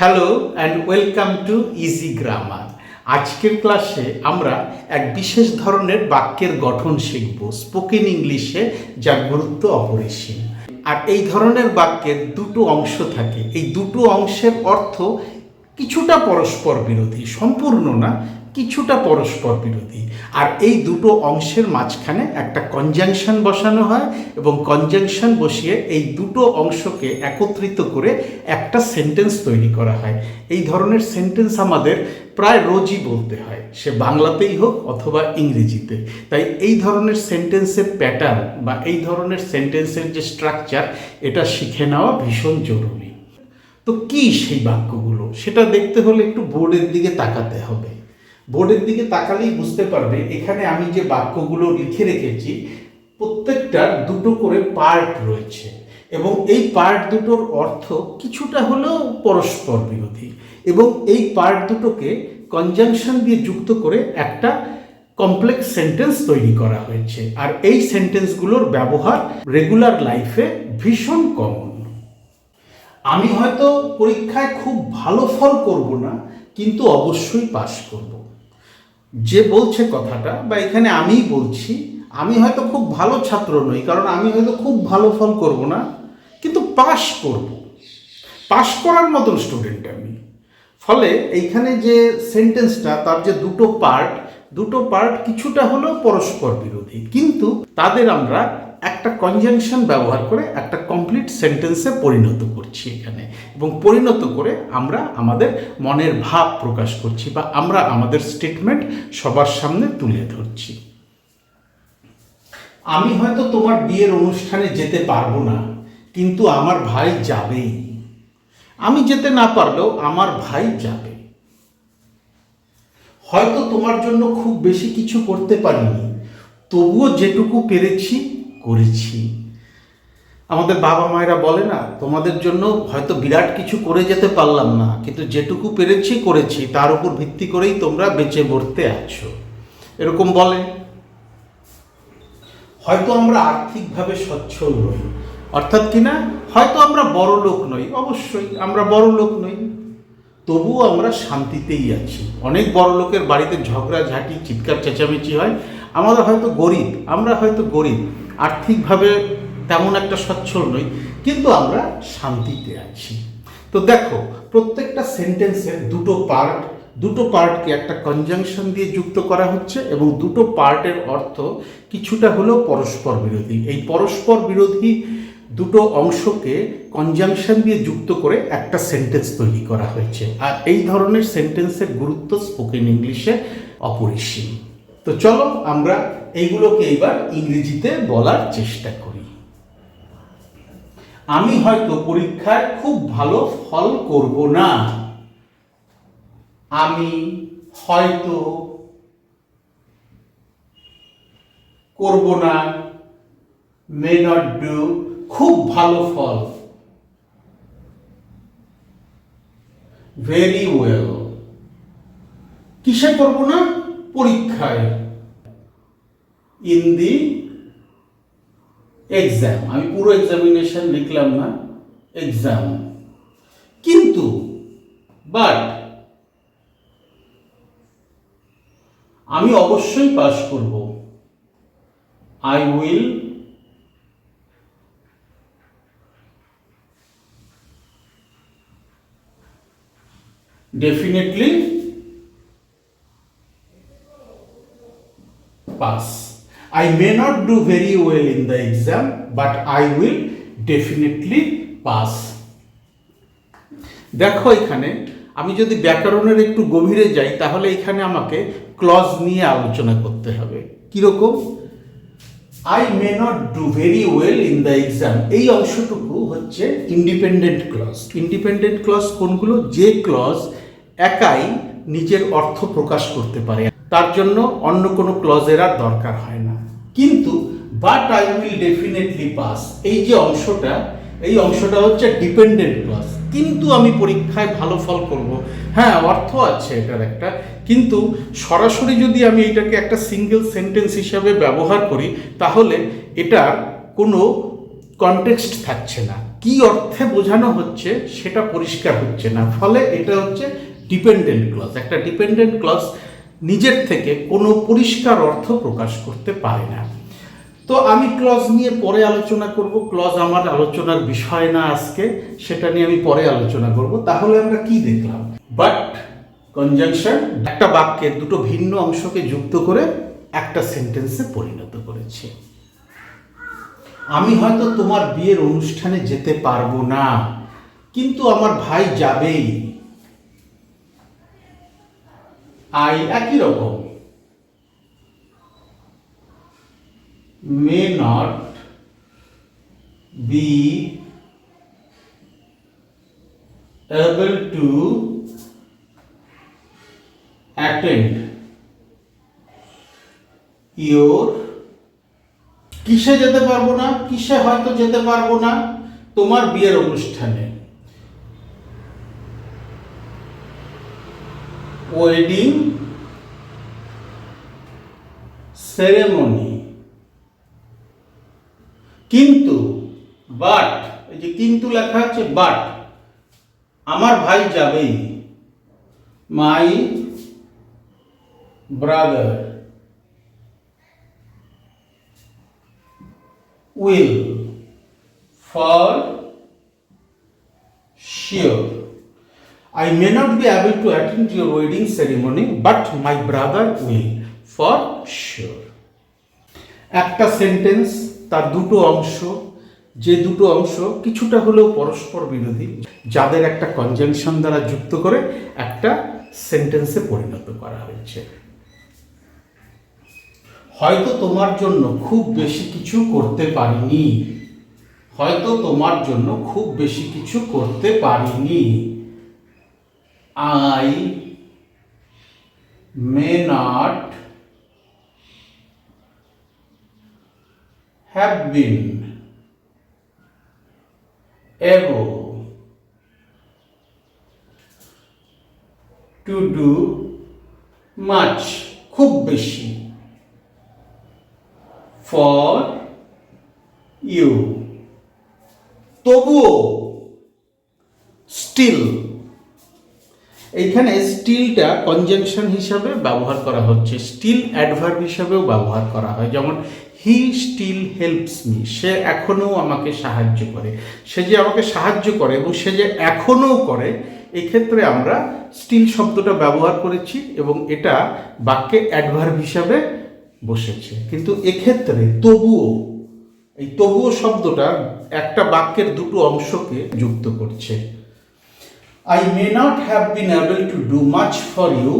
Hello and welcome to easy grammar. আজকের ক্লাসে আমরা এক বিশেষ ধরনের বাক্যের গঠন শিখব স্পোকেন ইংলিশে, যার গুরুত্ব অপরিসীম। আর এই ধরনের বাক্যের দুটো অংশ থাকে। এই দুটো অংশের অর্থ কিছুটা পরস্পর বিরোধী, সম্পূর্ণ না, কিছুটা পরস্পর বিরোধী। আর এই দুটো অংশের মাঝখানে একটা কনজাংশন বসানো হয় এবং কনজাংশন বসিয়ে এই দুটো অংশকে একত্রিত করে একটা সেন্টেন্স তৈরি করা হয়। এই ধরনের সেন্টেন্স আমাদের প্রায় রোজই বলতে হয়, সে বাংলাতেই হোক অথবা ইংরেজিতে। তাই এই ধরনের সেন্টেন্সের প্যাটার্ন বা এই ধরনের সেন্টেন্সের যে স্ট্রাকচার, এটা শিখে নেওয়া ভীষণ জরুরি। তো কি সেই বাক্যগুলো, সেটা দেখতে হলে একটু বোর্ডের দিকে তাকাতে হবে। বোর্ডের দিকে তাকালেই বুঝতে পারবে এখানে আমি যে বাক্যগুলো লিখে রেখেছি প্রত্যেকটার দুটো করে পার্ট রয়েছে এবং এই পার্ট দুটোর অর্থ কিছুটা হলেও পরস্পর বিরোধী এবং এই পার্ট দুটোকে কনজাংশন দিয়ে যুক্ত করে একটা কমপ্লেক্স সেন্টেন্স তৈরি করা হয়েছে। আর এই সেন্টেন্সগুলোর ব্যবহার রেগুলার লাইফে ভীষণ কমন। আমি হয়তো পরীক্ষায় খুব ভালো ফল করব না, কিন্তু অবশ্যই পাশ করব। যে বলছে কথাটা, বা এখানে আমিই বলছি, আমি হয়তো খুব ভালো ছাত্র নই, কারণ আমি হয়তো খুব ভালো ফল করব না, কিন্তু পাশ করব। পাশ করার মতন স্টুডেন্ট আমি। ফলে এইখানে যে সেন্টেন্সটা, তার যে দুটো পার্ট কিছুটা হলেও পরস্পর বিরোধী, কিন্তু তাদের আমরা একটা কনজাংশন ব্যবহার করে একটা কমপ্লিট সেন্টেন্সে পরিণত করছি এখানে, এবং পরিণত করে আমরা আমাদের মনের ভাব প্রকাশ করছি বা আমরা আমাদের স্টেটমেন্ট সবার সামনে তুলে ধরছি। আমি হয়তো তোমার বিয়ের অনুষ্ঠানে যেতে পারবো না, কিন্তু আমার ভাই যাবেই। আমি যেতে না পারলেও আমার ভাই যাবে। হয়তো তোমার জন্য খুব বেশি কিছু করতে পারিনি, তবুও যেটুকু পেরেছি করেছি। আমাদের বাবা মায়েরা বলে না, তোমাদের জন্য হয়তো বিরাট কিছু করে যেতে পারলাম না, কিন্তু যেটুকু পেরেছি করেছি, তার উপর ভিত্তি করেই তোমরা বেঁচে মরতে আছো, এরকম বলে। হয়তো আমরা আর্থিকভাবে সচ্ছল নই, অর্থাৎ কিনা হয়তো আমরা বড় লোক নই, অবশ্যই আমরা বড় লোক নই, তবুও আমরা শান্তিতেই আছি। অনেক বড় লোকের বাড়িতে ঝগড়াঝাঁটি, চিৎকার চেঁচামেচি হয়। আমরা হয়তো গরিব, আর্থিকভাবে তেমন একটা সচ্ছল নই, কিন্তু আমরা শান্তিতে আছি। তো দেখো, প্রত্যেকটা সেন্টেন্সের দুটো পার্টকে একটা কনজাংশন দিয়ে যুক্ত করা হচ্ছে এবং দুটো পার্টের অর্থ কিছুটা হলেও পরস্পর বিরোধী। এই পরস্পর বিরোধী দুটো অংশকে কনজাংশন দিয়ে যুক্ত করে একটা সেন্টেন্স তৈরি করা হয়েছে। আর এই ধরনের সেন্টেন্সের গুরুত্ব স্পোকেন ইংলিশে অপরিসীম। তো চলো আমরা এইগুলোকে এবার ইংরেজিতে বলার চেষ্টা করি। আমি হয়তো পরীক্ষায় খুব ভালো ফল করব না। আমি হয়তো করব না, may not do, খুব ভালো ফল, very well। কিসে করব না? পরীক্ষায়, in the exam। আমি পুরো এক্সামিনেশন লিখলাম না, এক্সাম। কিন্তু বাট আমি অবশ্যই পাস করব, I will definitely pass। I may not do very well in the exam, but I will definitely pass। দেখো, এখানে আমি যদি ব্যাকরণের একটু গভীরে যাই, তাহলে এখানে আমাকে ক্লজ নিয়ে আলোচনা করতে হবে। কিরকম? I may not do very well in the exam, এই অংশটুকু হচ্ছে ইন্ডিপেন্ডেন্ট ক্লজ। ইন্ডিপেন্ডেন্ট ক্লজ কোনগুলো? যে ক্লজ একাই নিজের অর্থ প্রকাশ করতে পারে, তার জন্য অন্য কোনো ক্লজের আর দরকার হয় না। কিন্তু but I will definitely pass, এই যে অংশটা, এই অংশটা হচ্ছে ডিপেন্ডেন্ট ক্লজ। কিন্তু আমি পরীক্ষায় ভালো ফল করব, হ্যাঁ, অর্থ আছে এটার একটা, কিন্তু সরাসরি যদি আমি এটাকে একটা সিঙ্গেল সেন্টেন্স হিসাবে ব্যবহার করি, তাহলে এটার কোনো কনটেক্সট থাকছে না। কি অর্থে বোঝানো হচ্ছে সেটা পরিষ্কার হচ্ছে না, ফলে এটা হচ্ছে ডিপেন্ডেন্ট ক্লজ। একটা ডিপেন্ডেন্ট ক্লজ নিজের থেকে কোনো পরিষ্কার অর্থ প্রকাশ করতে পারে না। তো আমি ক্লজ নিয়ে পরে আলোচনা করব, ক্লজ আমার আলোচনার বিষয় না আজকে, সেটা নিয়ে আমি পরে আলোচনা করব। তাহলে আমরা কি দেখলাম? বাট কনজাংশন একটা বাক্যের দুটো ভিন্ন অংশকে যুক্ত করে একটা সেন্টেন্সে পরিণত করেছে। আমি হয়তো তোমার বিয়ের অনুষ্ঠানে যেতে পারবো না, কিন্তু আমার ভাই যাবেই। আই একই রকম, may not be able to attend your, কিসে যেতে পারবো না, কিসে হয়তো যেতে পারবো না তোমার বিয়ের অনুষ্ঠানে, ওয়েডিং সেরেমনি। কিন্তু বাট, এই যে কিন্তু লেখা আছে বাট, আমার ভাই যাবেই, my brother will for sure. I may not be able to attend your wedding ceremony, but my brother will for sure. একটা সেন্টেন্স, তার দুটো অংশ, যে দুটো অংশ কিছুটা হলেও পরস্পর বিরোধী, যাদের একটা কনজাংশন দ্বারা যুক্ত করে একটা সেন্টেন্সে পরিণত করা হয়েছে। হয়তো তোমার জন্য খুব বেশি কিছু করতে পারিনি, হয়তো তোমার জন্য খুব বেশি কিছু করতে পারিনি। I may not have been able to do much, খুব বেশি, for you, তবুও, still। এইখানে স্টিলটা কনজাংশন হিসাবে ব্যবহার করা হচ্ছে, স্টিল অ্যাডভার্ব হিসাবেও ব্যবহার করা হয়। যেমন হি স্টিল হেল্পস মি, সে এখনও আমাকে সাহায্য করে। সে যে আমাকে সাহায্য করে এবং সে যে এখনও করে, এক্ষেত্রে আমরা স্টিল শব্দটা ব্যবহার করেছি এবং এটা বাক্যে অ্যাডভার্ব হিসাবে বসেছে। কিন্তু এক্ষেত্রে তবুও, এই তবুও শব্দটা একটা বাক্যের দুটো অংশকে যুক্ত করছে। I may not have been able to do much for you,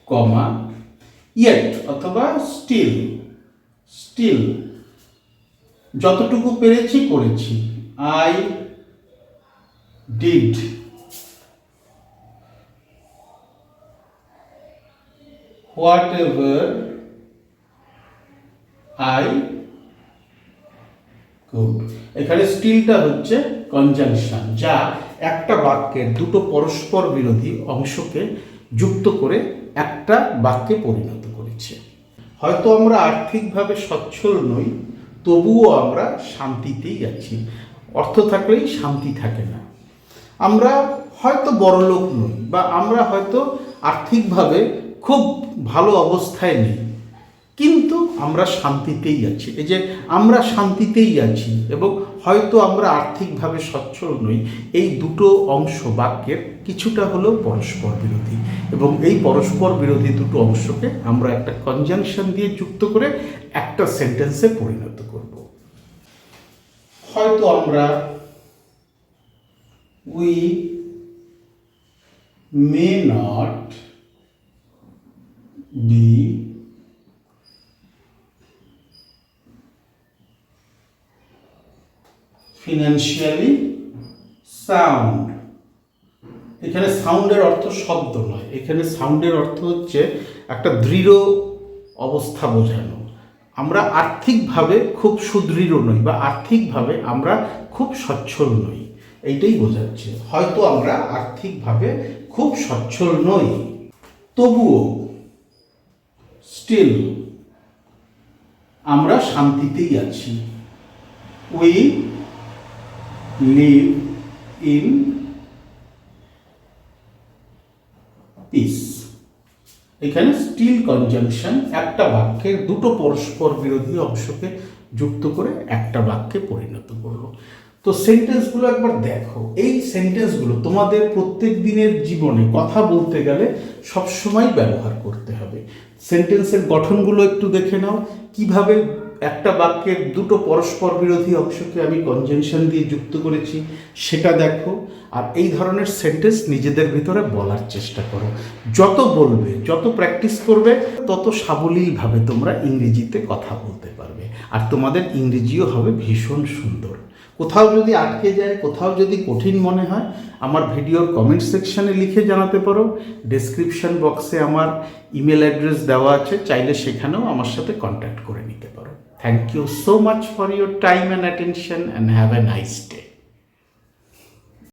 comma, yet অথবা still, still যতটুকু পেরেছি করেছি। I did whatever I could। এখানে স্টিলটা হচ্ছে কনজাংশন, যা একটা বাক্যের দুটো পরস্পর বিরোধী অংশকে যুক্ত করে একটা বাক্যে পরিণত করেছে। হয়তো আমরা আর্থিকভাবে সচ্ছল নই, তবুও আমরা শান্তিতেই আছি। অর্থ থাকলেই শান্তি থাকে না। আমরা হয়তো বড়লোক নই, বা আমরা হয়তো আর্থিকভাবে খুব ভালো অবস্থায় নেই, কিন্তু আমরা শান্তিতেই আছি। এই যে আমরা শান্তিতেই আছি এবং হয়তো আমরা আর্থিকভাবে সচ্ছল নই, এই দুটো অংশ বাক্যের কিছুটা হলেও পরস্পর বিরোধী, এবং এই পরস্পর বিরোধী দুটো অংশকে আমরা একটা কনজাংশন দিয়ে যুক্ত করে একটা সেন্টেন্সে পরিণত করব। হয়তো আমরা we may not be financially sound. এখানে সাউন্ডের অর্থ শব্দ নয়, এখানে সাউন্ডের অর্থ হচ্ছে একটা দৃঢ় অবস্থা বোঝানো। আমরা আর্থিকভাবে খুব সুদৃঢ় নই, বা আর্থিকভাবে আমরা খুব সচ্ছল নই, এইটাই বোঝাচ্ছে। হয়তো আমরা আর্থিকভাবে খুব সচ্ছল নই, তবুও, স্টিল আমরা শান্তিতেই আছি। We live in peace. এখানে স্টিল কনজাংশন একটা বাক্যের দুটো পরস্পর বিরোধী অংশকে যুক্ত করে একটা বাক্যে পরিণত করলো। তো সেন্টেন্সগুলো একবার দেখো, এই সেন্টেন্সগুলো তোমাদের প্রত্যেক দিনের জীবনে কথা বলতে গেলে সবসময় ব্যবহার করতে হবে। সেন্টেন্সের গঠনগুলো একটু দেখে নাও, কিভাবে একটা বাক্যের দুটো পরস্পর বিরোধী অংশকে আমি কনজাংশন দিয়ে যুক্ত করেছি সেটা দেখো। আর এই ধরনের সেন্টেন্স নিজেদের ভিতরে বলার চেষ্টা করো। যত বলবে, যত প্র্যাকটিস করবে, তত সাবলীলভাবে তোমরা ইংরেজিতে কথা বলতে পারবে, আর তোমাদের ইংরেজিও হবে ভীষণ সুন্দর। কোথাও যদি আটকে যায়, কোথাও যদি কঠিন মনে হয়, আমার ভিডিওর কমেন্ট সেকশানে লিখে জানাতে পারো। ডেসক্রিপশন বক্সে আমার ইমেল অ্যাড্রেস দেওয়া আছে, চাইলে সেখানেও আমার সাথে কন্ট্যাক্ট করে নিতে পারো। Thank you so much for your time and attention, and have a nice day.